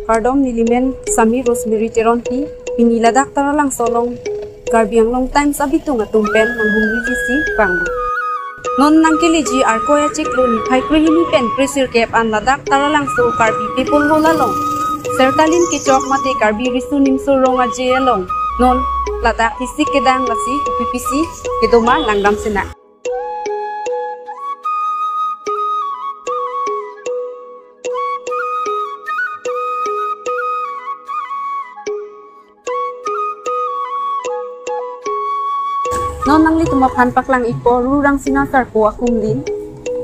Kardom nilimen Sami Rosemary Teronti pini Ladakh taralang solong Karbi Anglong Times abitung atumpen ng humrisi pangdo. Non nangkiliji arkoya chiklo ni Phaikruhini pen Prisir Kep an Ladakh taralang so Karbi people holalong. Sertalin kichok mate Karbi risu nimso ronga jeyalong. Non Ladakh hisik kedang lasi upipisi kedoma langdam sena. Non nangli tumapan paklang ipo rurang sinasar ko akumlin.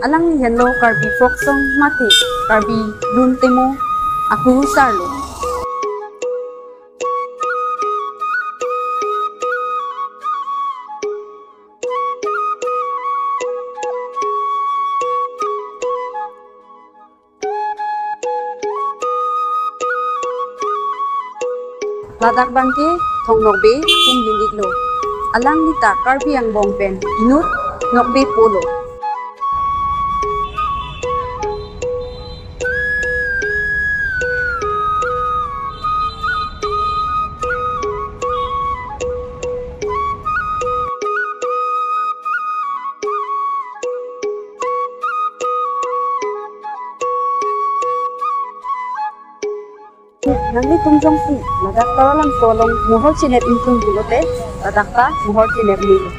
Alang ni hello Karbi folk song mati Karbi luntemo aku sarlo. Ladakh bangke thongnok be akumlin iglo. Alang nita Karbi ang bongpen inut nokbe polo. Nangli tungjong si Ladakh taralang solong muhor chinet intung bulote Ladakh ta muhor chinet nilo.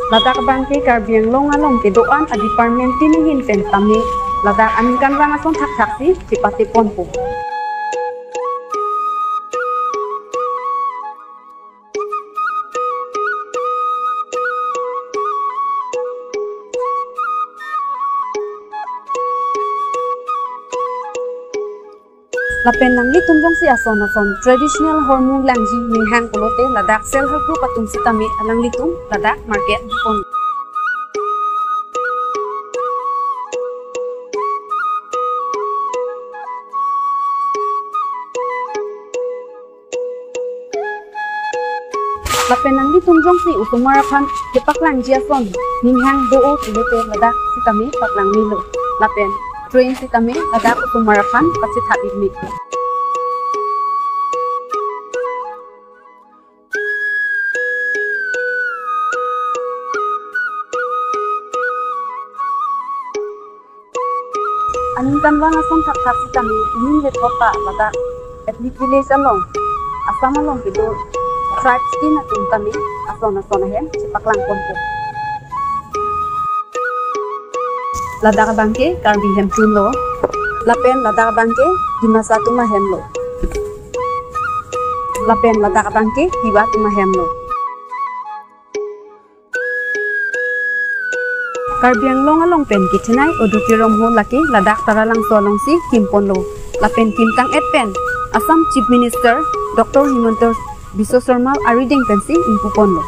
Ladakh bangke Karbi Anglong along kedoan a department tinihin pen tami Ladakh aminkan rangason tak-taksi cipati ponpo. Lapen nangli tunjong si ason traditional hormone langji minghang polote Ladakh self help group atum sitami alang litung Ladakh market pon. Lapen nangli tunjong si usumarapan kepaklang jiason minghang doo polote Ladakh sitami paklang nilo. Lapen train sitami Ladakh usumarapan pasit habib mit. Aninkan rangason tak sitami inin letota Ladakh ethnic village along asam along kido tribes kin atum tami ason hen cipaklang ponpo. Ladakh bangke Karbi hemtun lo. Lapen Ladakh bangke dimasa tuma hem lo. Lapen Ladakh bangke hiba tuma hem lo. Karbi Anglong along pen kitchenai odutirong ho laki Ladakh taralang solong si kimpon lo. Lapen kimtang et pen Assam Chief Minister Dr. Himanta Biswa Sarma ariding pensi impupon lo.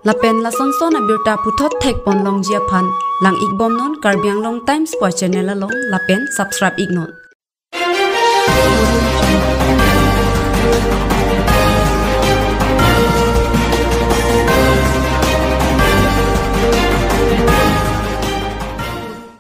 Lapen la sonso na birta puthot thek pon long jia phan lang ikbom non Karbi Anglong Times po channel along lapen subscribe ignon.